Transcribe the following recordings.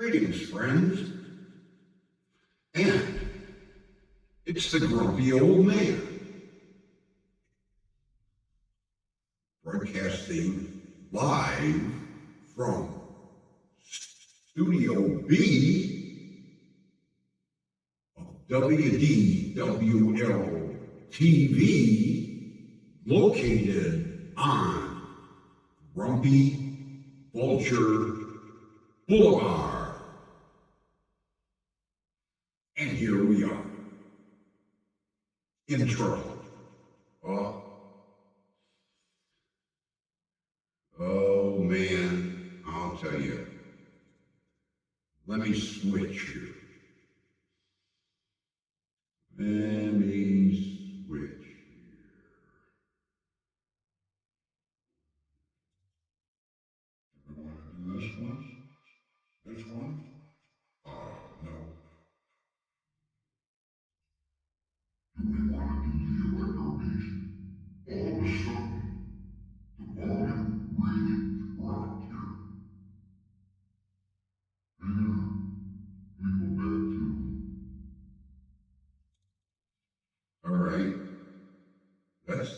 Greetings, friends. And it's the grumpy old man, broadcasting live from Studio B of WDWL TV, located on Grumpy Vulture Boulevard. And here we are, in trouble. Oh man, I'll tell you. Let me switch here. Let me switch here. Do we want to do this one? This one? No. Do we want to do the electro beat? All of a sudden, the volume really dropped here. Hang on. Let me go back to. All right. That's.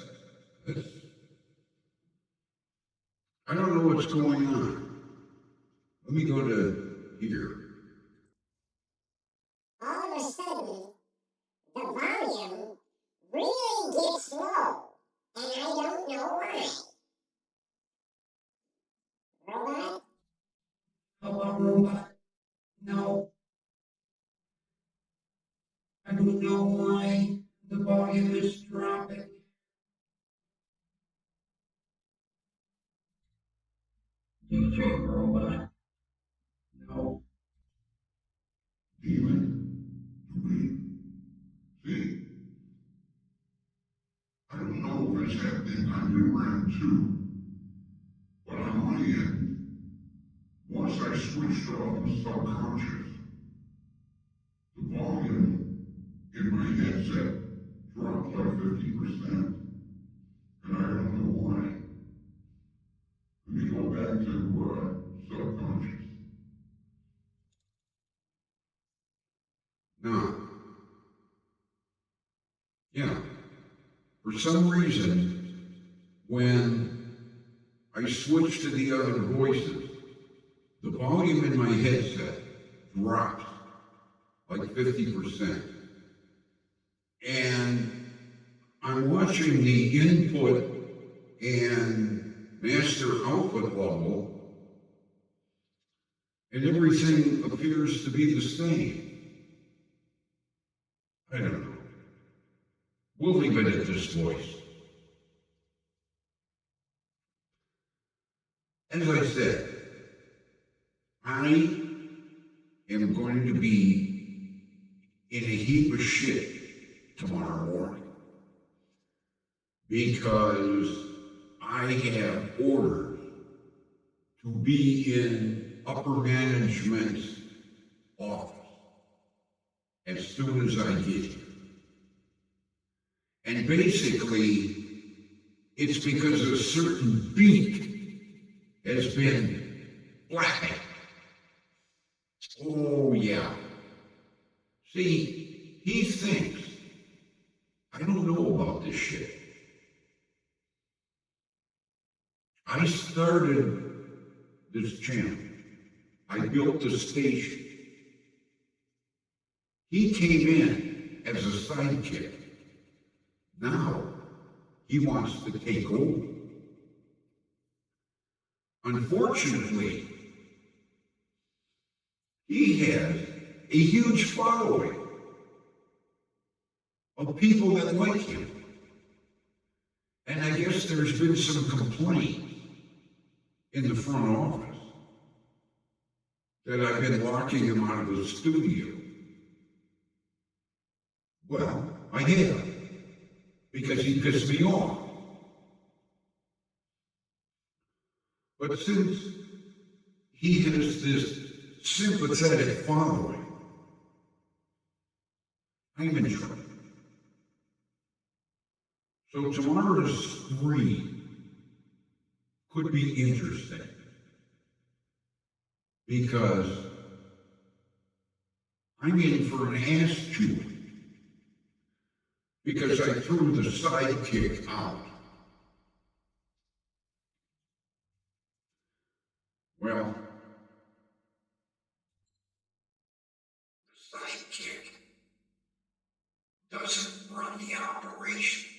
I don't know what's going on. Let me go to here. All of a sudden, the volume really gets low, and I don't know why. Robot? Hello, robot? No. I don't know why the volume is dropping. DJ Robot? No. Demon? Do we? See? I don't know if it's happening on your end too, but on my end, once I switched off the subconscious, the volume in my headset dropped by 50%, and I don't know why. Let me go back to subconscious. Now, yeah, for some reason, when I switched to the other voices, the volume in my headset dropped like 50%. And I'm watching the input and master output level, and everything appears to be the same. I don't know. We'll leave it at this voice. As I said, I am going to be in a heap of shit tomorrow morning because I have orders to be in upper management's office as soon as I get here. And basically, it's because a certain beat has been blacked. Oh, yeah. See, he thinks I don't know about this shit. I started this channel. I built the station. He came in as a sidekick. Now, he wants to take over. Unfortunately, he has a huge following of people that like him. And I guess there's been some complaints in the front office that I've been locking him out of the studio. Well, I have, because he pissed me off. But since he has this sympathetic following, I'm in trouble. So tomorrow's stream could be interesting because I'm in for an ass chewing because I threw the sidekick out. Well, the sidekick doesn't run the operation,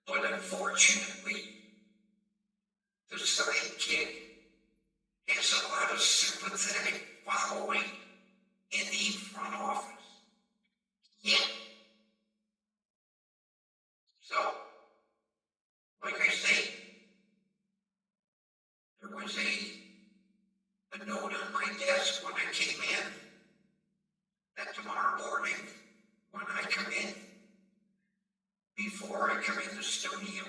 but unfortunately, the sidekick has a lot of sympathetic following in the front office. Yeah. So, like I say, there was a note on my desk when I came in that tomorrow morning, when I come in, before I come in the studio,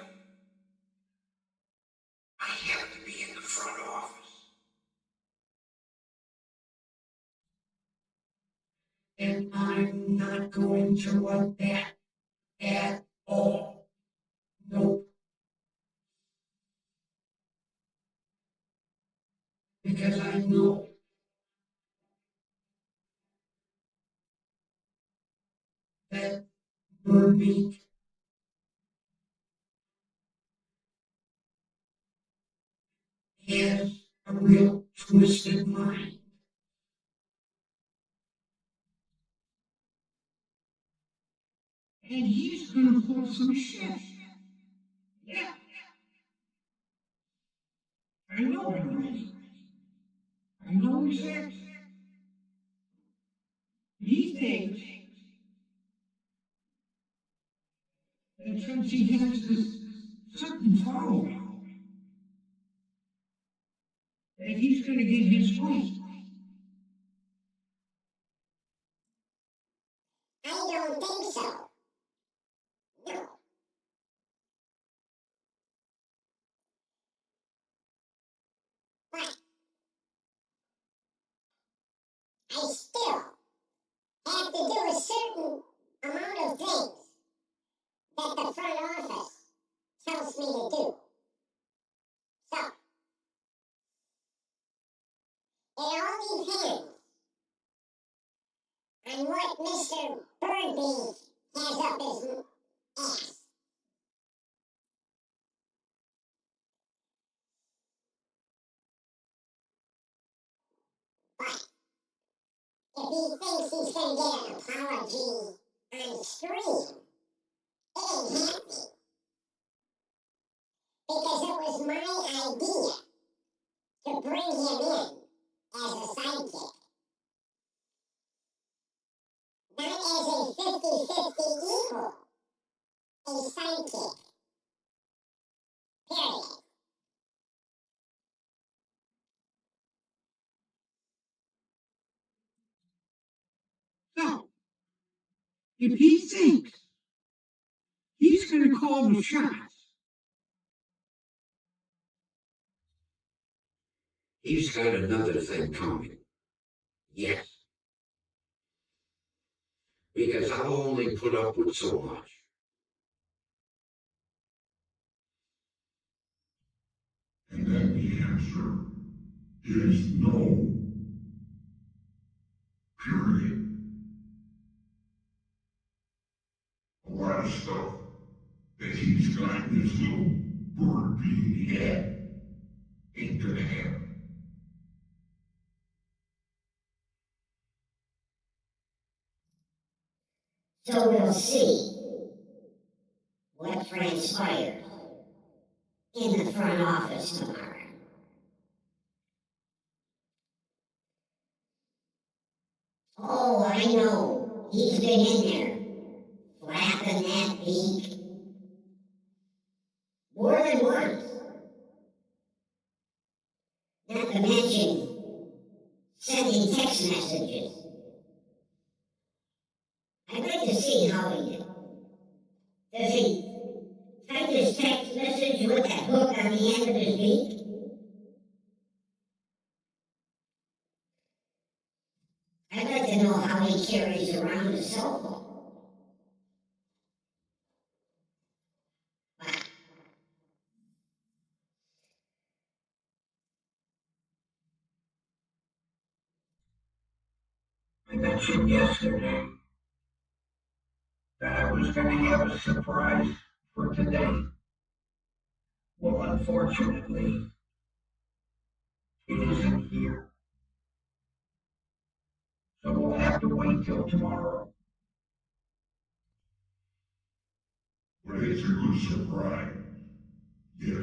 I have to be in the front office. And I'm not going to want that at all. Nope. Because I know that Burbeek has a real twisted mind. And he's gonna pull some shit. Yeah. I know already. I know exactly. He thinks that since he has this certain following, that he's gonna get his way. I don't think so. No. But I still have to do a certain amount of things that the front office tells me to do. So, it all depends on what Mr. Birdbee has up his ass. But if he thinks he's going to get an apology on screen, it ain't happening. Because it was my idea to bring him in as a sidekick. Not as a 50-50 equal, a sidekick. Period. So, if he thinks he's gonna call the shots, He's got another thing coming. Yes. Because I'll only put up with so much. And then the answer is no. Period. A lot of stuff that he's got in his little bird bean head ain't gonna happen. So we'll see what transpires in the front office tomorrow. Oh, I know. He's been in there, flapping that beak more than once. Not to mention sending text messages. I'd like to see how he did. Does he type his text message with that hook on the end of his beak? I'd like to know how he carries around his cell phone. I mentioned yesterday that I was going to have a surprise for today. Well, unfortunately, it isn't here. So we'll have to wait till tomorrow. But it's a good surprise. Yes.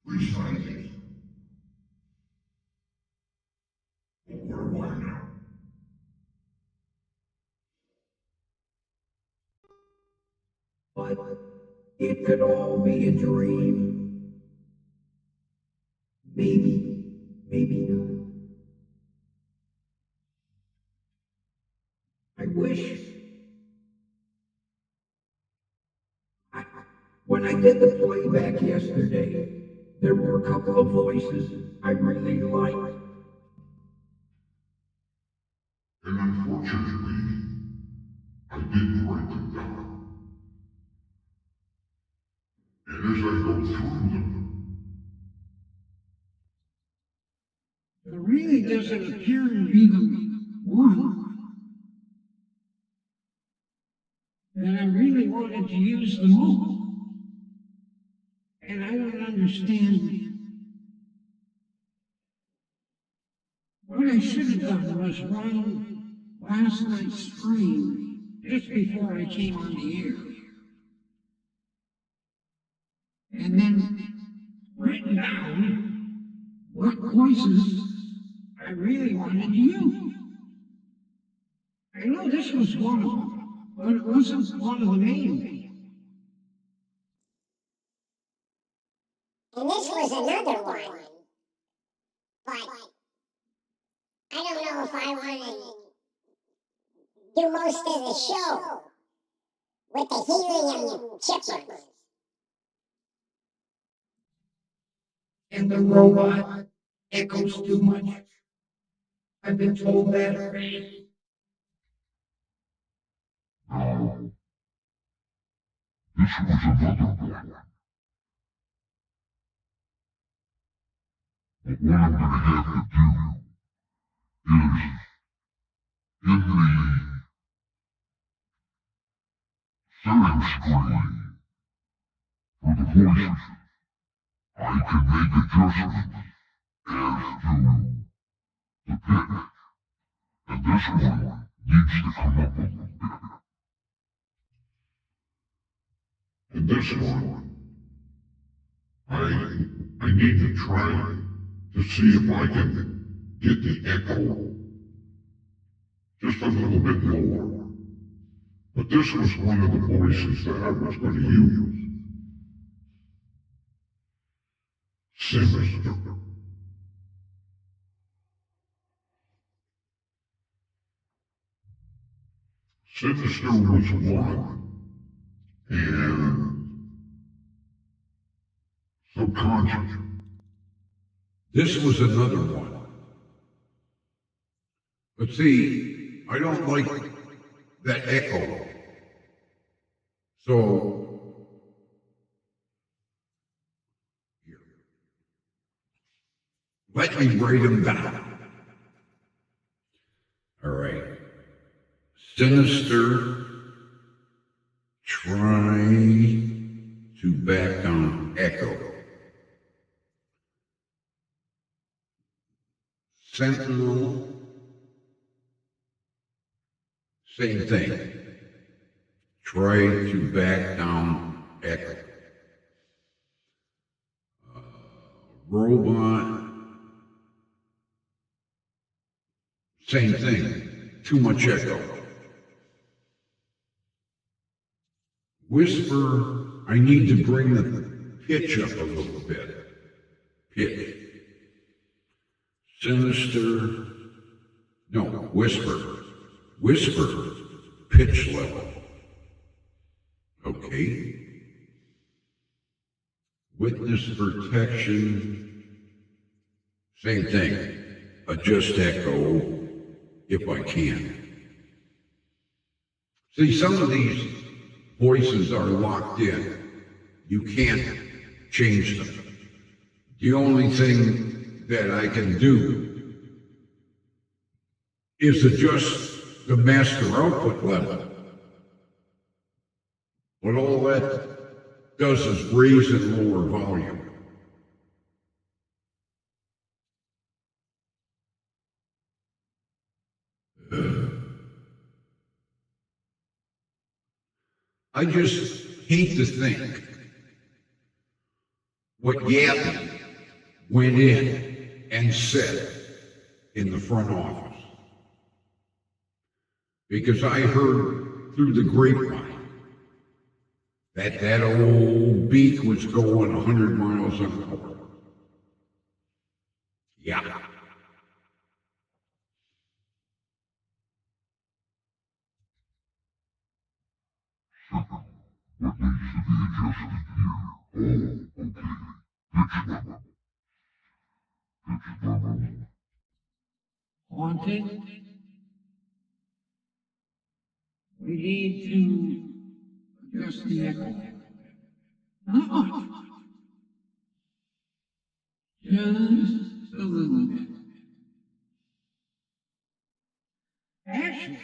Please find it. But where do I know? But it could all be a dream. Maybe, maybe not. I wish. When I did the playback yesterday, there were a couple of voices I really liked. And unfortunately, I didn't write them down. And as I go through them, There really doesn't appear to be the one that I really wanted to use the most. And I don't understand. What I should have done was run last night's stream just before I came on the air. And then written down what voices I really wanted to use. I know this was one of them, but it wasn't one of the main. And this was another one. But I don't know if I want to do most of the show with the helium chipmunks. And the robot echoes too much. I've been told that already. no. This was another one. But what I'm going to have to do is, in the settings screen for the voices, I can make adjustments as to the pitch. And this one needs to come up a little bit. And this one, I need to try to see if I can get the echo just a little bit lower. But this was one of the voices that I was going to use. Sinister. Sinister was one, and subconscious. This was another one. But see, I don't like that echo. So, here. Let me write them down. All right. Sinister, try to back down echo. Sentinel, same thing. Try to back down echo. Robot, same thing. Too much echo. Whisper, I need to bring the pitch up a little bit. Pitch. Sinister, no, whisper. Whisper, pitch level. Okay. Witness protection, same thing. Adjust echo if I can. See, some of these voices are locked in. You can't change them. The only thing that I can do is adjust the master output level. But all that does is raise and lower volume. I just hate to think what Yappy went in and said in the front office. Because I heard through the grapevine that old beak was going 100 miles an hour. Yeah. What needs to be adjusted here? Oh, okay. Pitch level. Pitch level. Haunted? We need to adjust the echo. Not much. Just a little bit. Actually,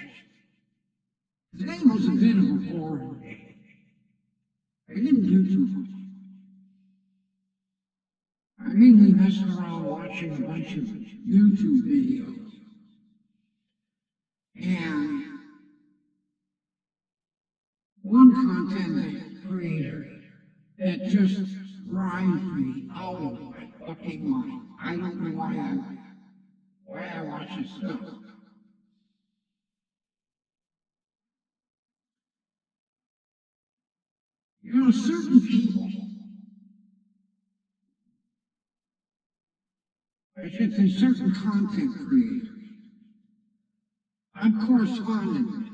today was a bit of a boring day. I didn't do too much. I mainly messed around watching a bunch of YouTube videos. And one content creator that just drives me out of my fucking mind. I don't know why I watch this stuff. You know, certain people, I should say certain content creators, I'm corresponding with.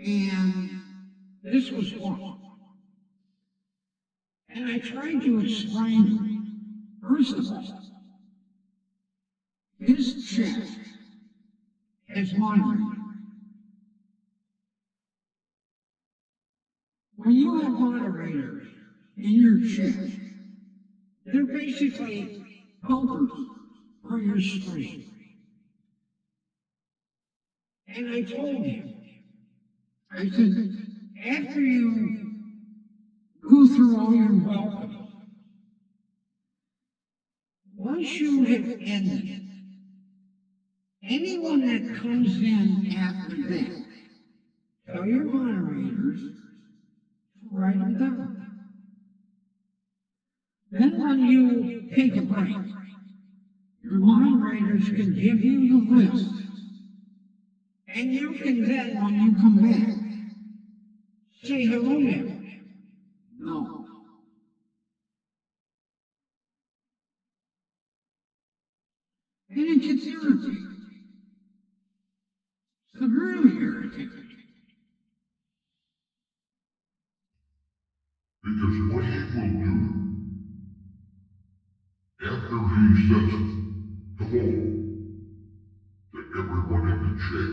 And this was one. And I tried to explain, first of all, his chat has moderators. When you have moderators in your chat, they're basically helpers for your stream. And I told him, I said, after you go through all your welcomes, once you have ended, anyone that comes in after that, tell your moderators to write them down. Then when you take a break, your moderators can give you the list. And you can then, when you come back, say hello to them. No. And it gets irritating. Severely irritating. Because what he will do after he says hello to everyone in the chat,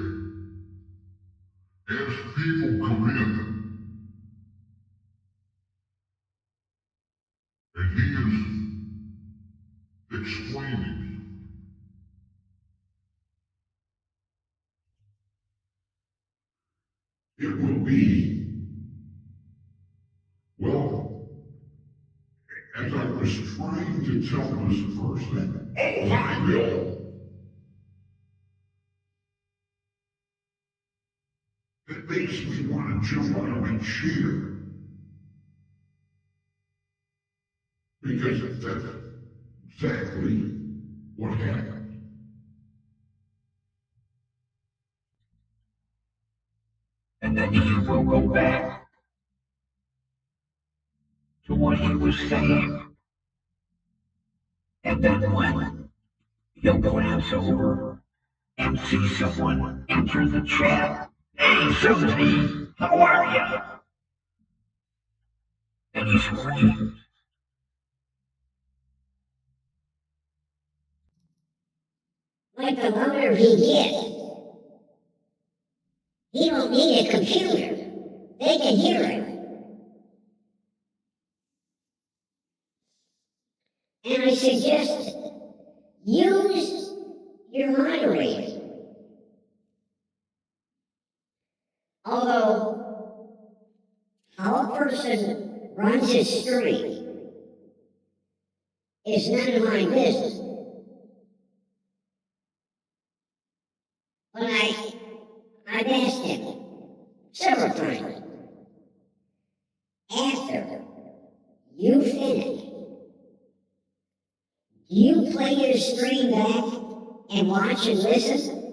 as people come in, and he is explaining, It will be, well, as I was trying to tell this person, oh, hi, Bill. It makes me want to jump out of my chair. Because that's exactly what happened. And then he will go back to what he was saying. And then when he'll glance over and see someone enter the chat, "Hey, Susie, how are you?" And he screams. Like the louder he gets, he don't need a computer. They can hear him. And I suggest use your moderator. Although how a person runs his stream is none of my business. But I've asked him several times, after you finish, do you play your stream back and watch and listen?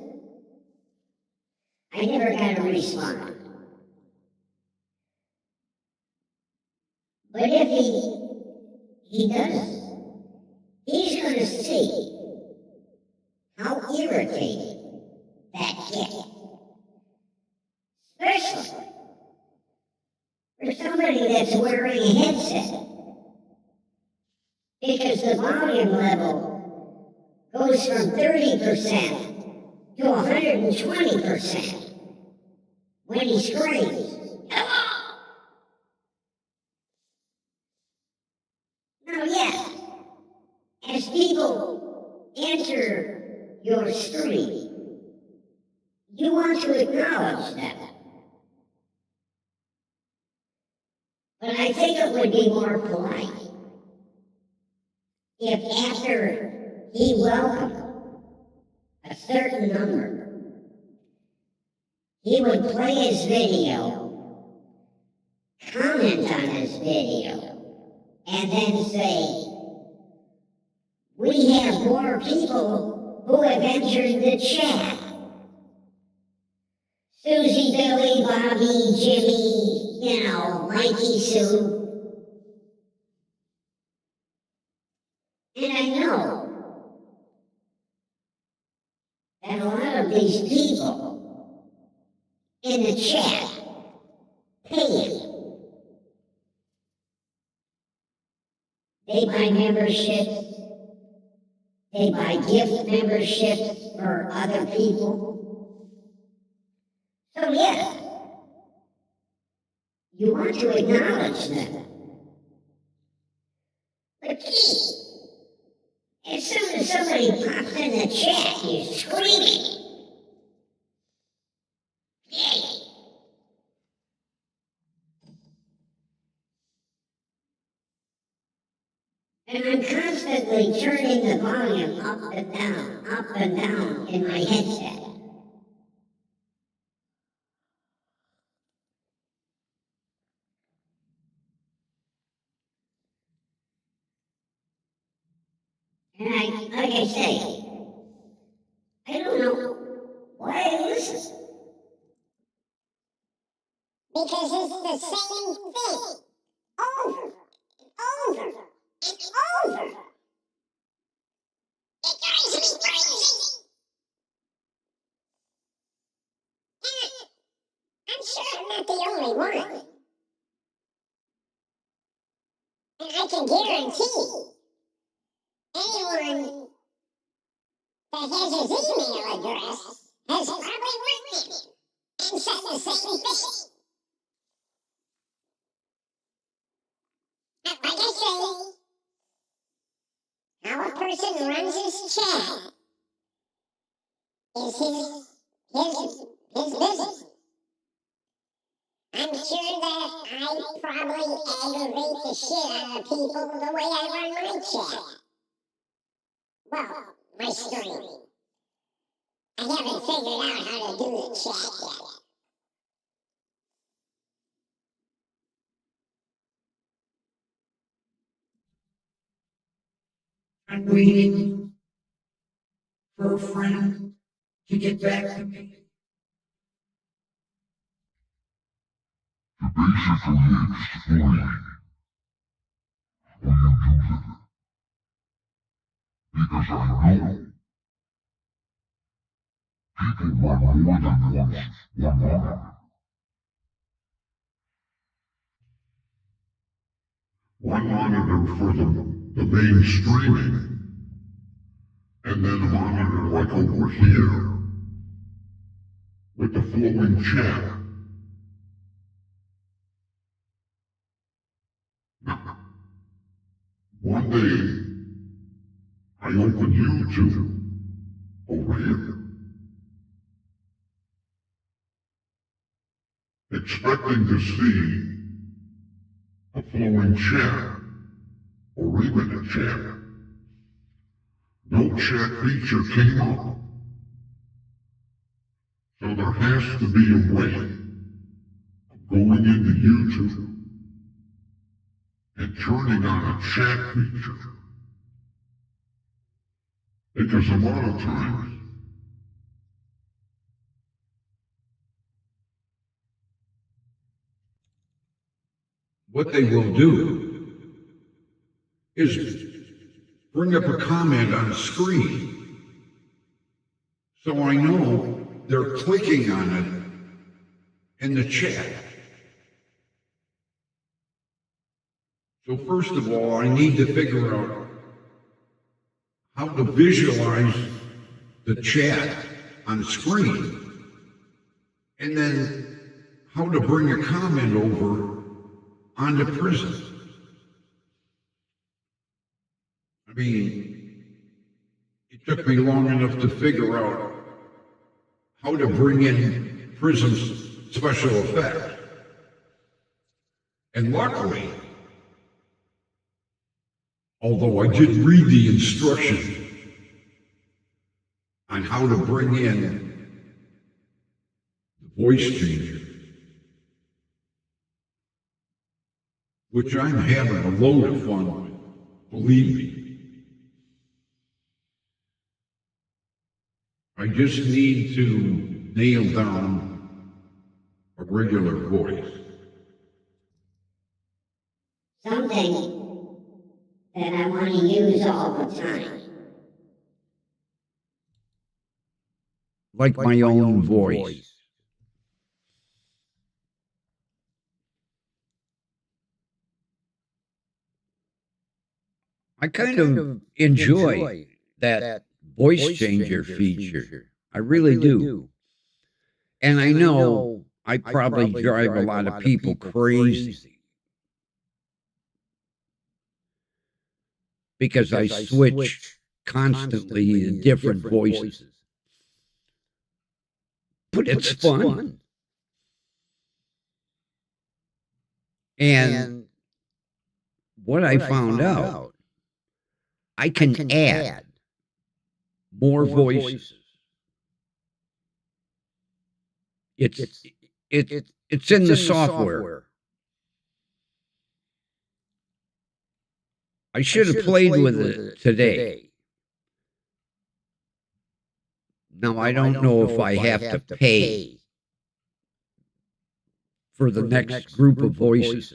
I never got a response. But if he does, he's going to see how irritating that gets. Especially for somebody that's wearing a headset. Because the volume level goes from 30% to 120% when he screams, "Hello!" Now, yes, as people enter your stream, you want to acknowledge them. But I think it would be more polite if after he welcomed a certain number, he would play his video, comment on his video, and then say, "We have more people who have entered the chat. Susie, Billy, Bobby, Jimmy, Mikey, Sue." And I know that a lot of these people in the chat pay him. They buy memberships. They buy gift memberships for other people. So yes, you want to acknowledge them. But gee, as soon as somebody pops in the chat, you're screaming. Yay. And I'm constantly turning the volume up and down in my headset. And like I say, I don't know why I listen. Because it's the same thing over and over and over. It drives me crazy. And I'm sure I'm not the only one. And I can guarantee anyone that has his email address has probably written him and said the same thing. But like I say, how a person runs his chat is his business. I'm sure that I probably aggravate the shit out of people the way I run my chat. Well, my stream. I haven't figured out how to do the chat yet. I'm waiting for a friend to get back to me. To basically explain how you do that. Because I know people run more than one monitor. One monitor for the main streaming, and then a monitor like over here with the flowing chat. One day, I opened YouTube, over here, expecting to see a flowing chat or even a chat. No chat feature came up. So there has to be a way of going into YouTube and turning on a chat feature. Because a lot of times, what they will do is bring up a comment on the screen, so I know they're clicking on it in the chat. So first of all, I need to figure out how to visualize the chat on the screen, and then how to bring a comment over onto Prism. I mean, it took me long enough to figure out how to bring in Prism's special effect. And luckily, although I did read the instructions on how to bring in the voice changer, which I'm having a load of fun with, believe me. I just need to nail down a regular voice. Something that I want to use all the time. Like my own voice. I kind of enjoy that voice changer feature. I really do. And I know I probably drive a lot of people crazy because I switch constantly to different voices. But it's fun. And what I found out, I can add more voices. It's in the software. I should have played with it today. Now, I don't know if I have to pay for the next group of voices.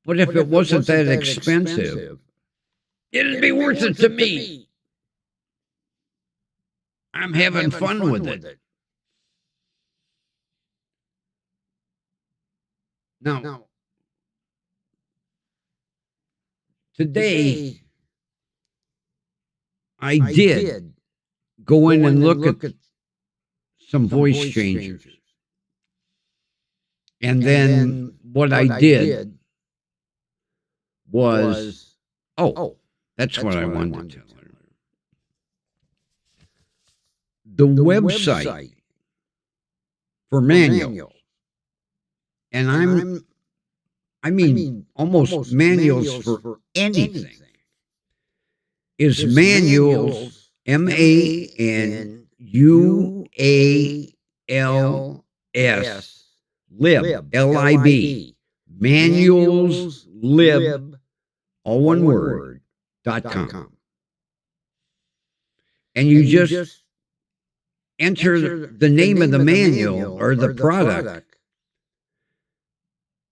But if it wasn't that expensive, it'd be worth it to me. I'm having fun with it. Now, today, I did go in and look at some voice changers. And then what I did was, that's what I wanted to tell her. The website for manuals, and I mean almost manuals for anything, is manuals, MANUALS, lib, LIB, manuals, lib, all one word, .com. And you just enter the name of the manual or the product,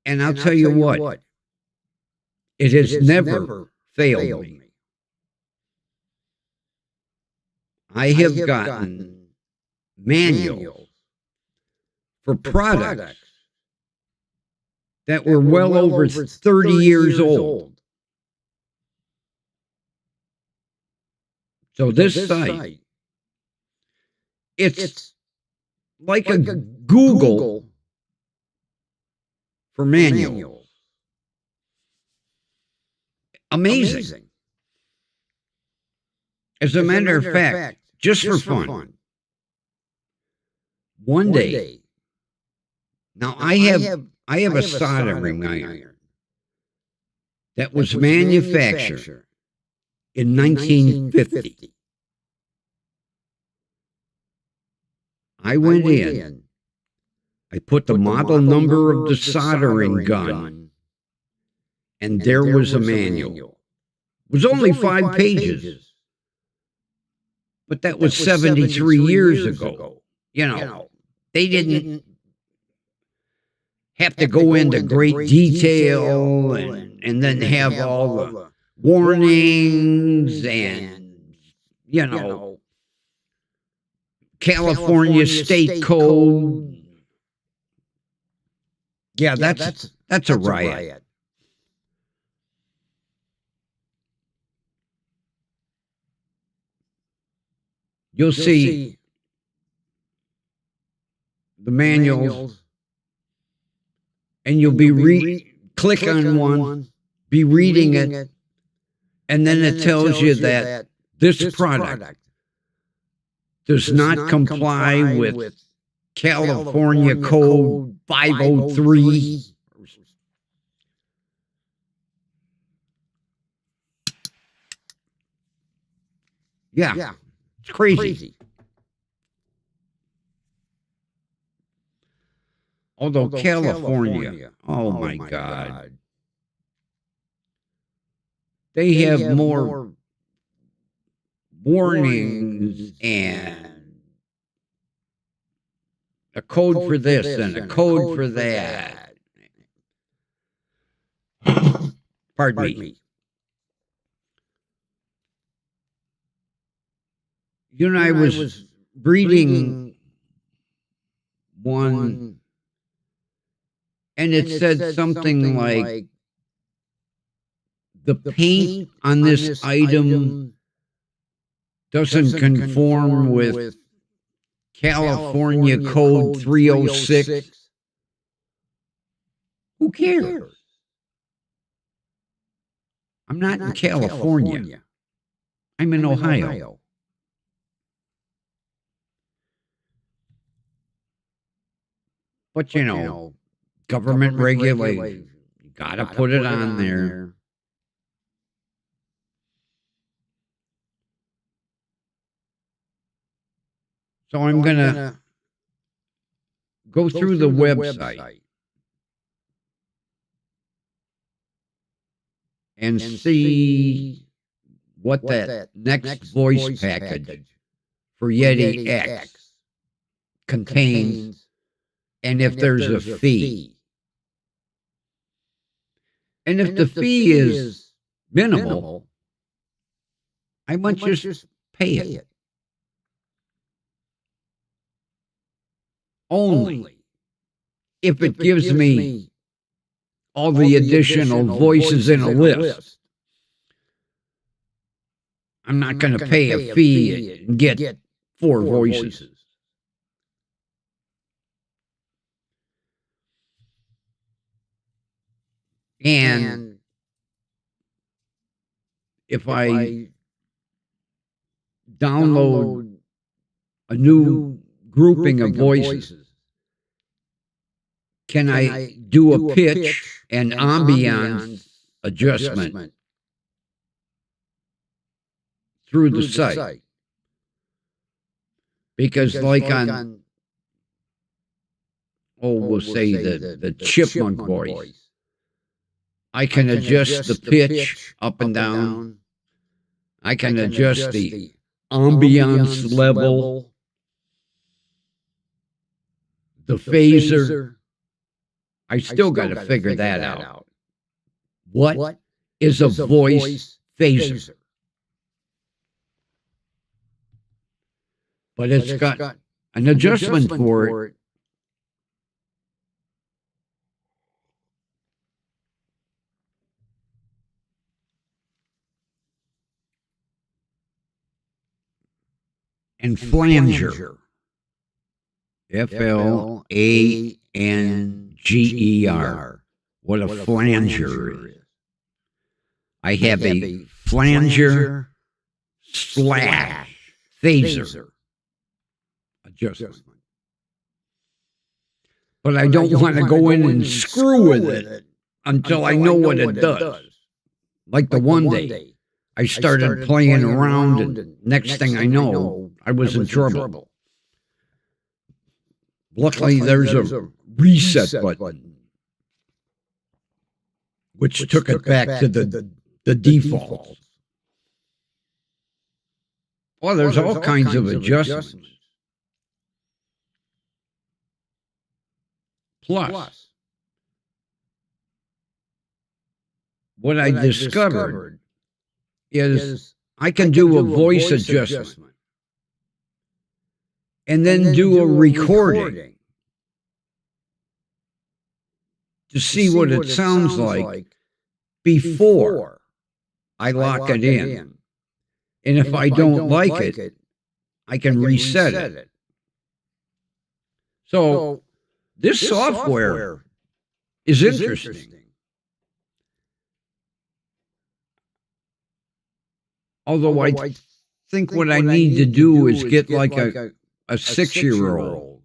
and I'll tell you what, it has never failed me. I have gotten manuals for products that were well over 30 years old. So this site, it's like a Google for manuals. Amazing. As a matter of fact, just for fun, one day, now I have a soldering iron that was manufactured in 1950. I went in, I put the model number of the soldering gun, and there was a manual. It was only 5 pages. But that was 73 years ago. You know, they didn't have to go into great detail and then have all the warnings and, you know, California State Code. Yeah, that's a riot. You'll see the manuals, and you'll be click on one, be reading it, and then it tells you that this product does not comply with California Code 503. Yeah. It's crazy. Although California, oh my God. They have more warnings and a code for this and a code for that. Pardon me. You know, I was reading one, and it said something like, the paint on this item doesn't conform with California Code 306. Who cares? I'm not in California. I'm in Ohio. But, you know, government regulation, you gotta put it on there. So I'm gonna go through the website and see what that next voice package for Yeti X contains. And if there's a fee. And if the fee is minimal, I might just pay it. Only if it gives me all the additional voices in a list. I'm not going to pay a fee and get 4 voices. And if I download a new grouping of voices, can I do a pitch and ambiance adjustment through the site? Because like on, we'll say the chipmunk voice, I can adjust the pitch up and down. I can adjust the ambiance level, the phaser. I still got to figure that out. What is a voice phaser? But it's got an adjustment for it. And flanger. Flanger. What a flanger is. I have a flanger /phaser adjustment. But I don't want to go in and screw with it until I know what it does. Like the one day, I started playing around, and next thing I know, I was in trouble. Luckily, there's a reset button, which took it back to the default. Well, there's all kinds of adjustments. Plus, what I discovered is I can do a voice adjustment and then do a recording to see what it sounds like before I lock it in. And if I don't like it, I can reset it. So this software is interesting. Although I think what I need to do is get like a 6-year-old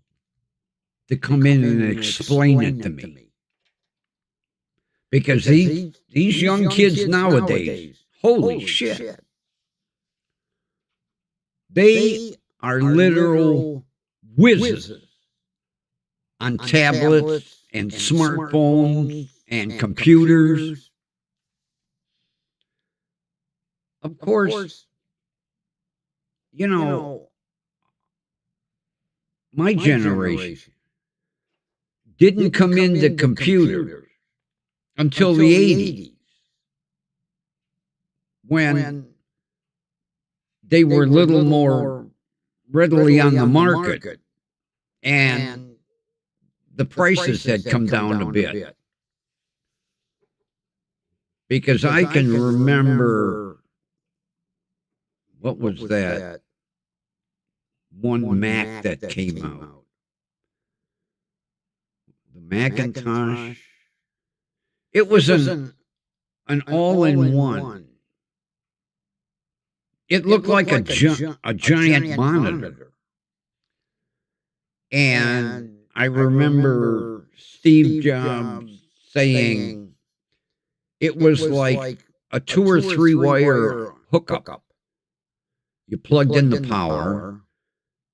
to come in and explain it to me. Because these young kids nowadays, holy shit, they are literal whizzes on tablets and smartphones and computers. Of course, you know, my generation didn't come into computers until the 80s, when they were a little more readily on the market and the prices had come down a bit. Because I can remember, what was that one Mac that came out? The Macintosh. It was an all-in-one. It looked like a giant monitor. And I remember Steve Jobs saying it was like a 2 or 3 wire hookup. You plugged in the power,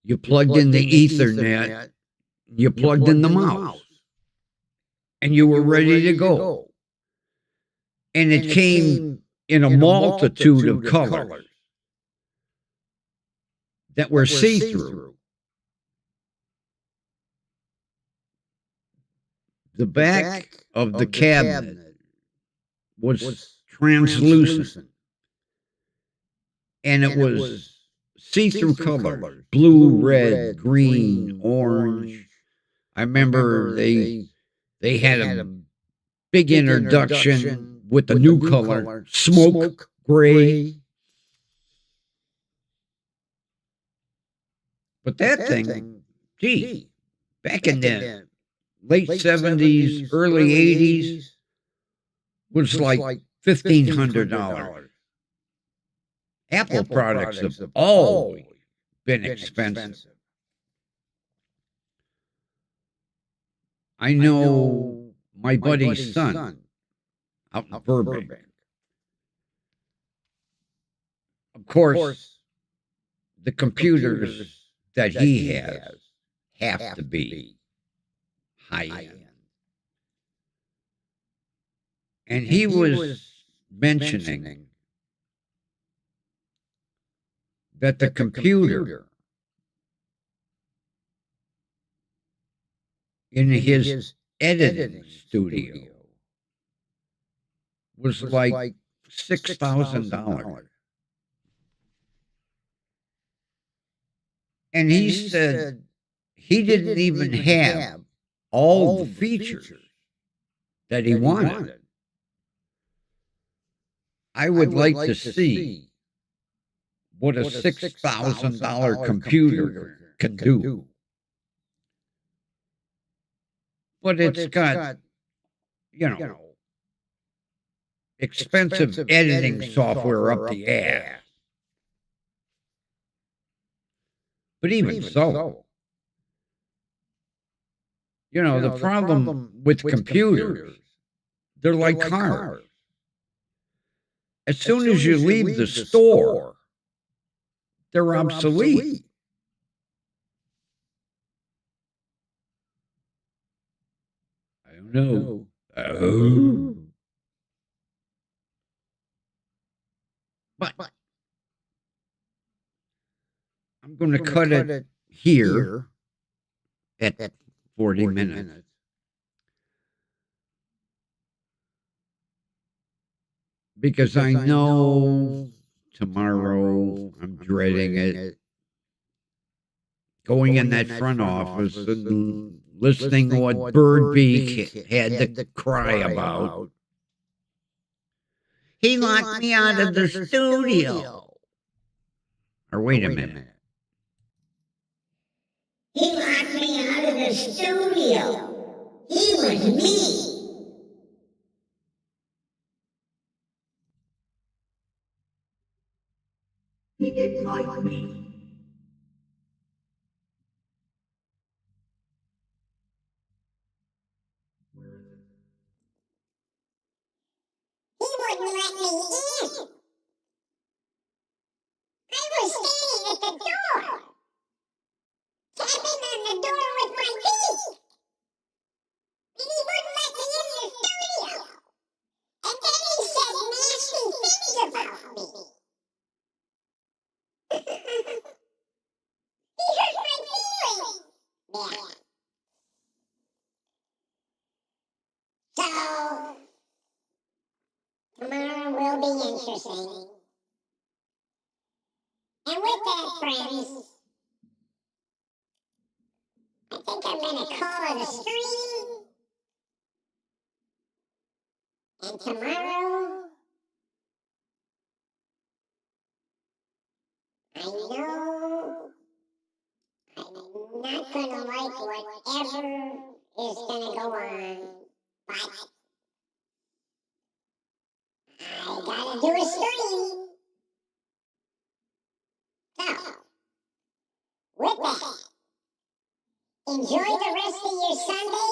you plugged in the Ethernet, you plugged in the mouse, and you were ready to go. And it came in a multitude of colors that were see-through. The back of the cabinet was translucent, and it was see-through colors: blue, red, green, orange. I remember they had a big introduction with the new color, smoke gray. But that thing, gee, back in the late 70s, early 80s, was like $1,500. Apple products have always been expensive. I know my buddy's son out in Burbank. Of course, the computers that he has have to be high-end. And he was mentioning that the computer in his editing studio was like $6,000. And he said he didn't even have all the features that he wanted. I would like to see what a $6,000 computer can do. But it's got, expensive editing software up the ass. But even so, you know, the problem with computers, they're like cars. As soon as you leave the store, they're obsolete. I don't know. Oh. But I'm going to cut it here at 40 minutes. Because I know tomorrow I'm dreading it. Going in that front office and listening to what Birdbeak had to cry about. He locked me out of the studio. Or wait a minute. He locked me out of the studio. He was me. He didn't like me. He wouldn't let me in. I was standing at the door, tapping on the door with my feet. And he wouldn't let me in the studio. And then he said nasty things about me. He hurt my feelings. Yeah. So, tomorrow will be interesting. And with that, friends, I think I'm going to call it a stream. And tomorrow, I know I'm not going to like whatever is going to go on, but I got to do a stream. So, with that, enjoy the rest of your Sunday.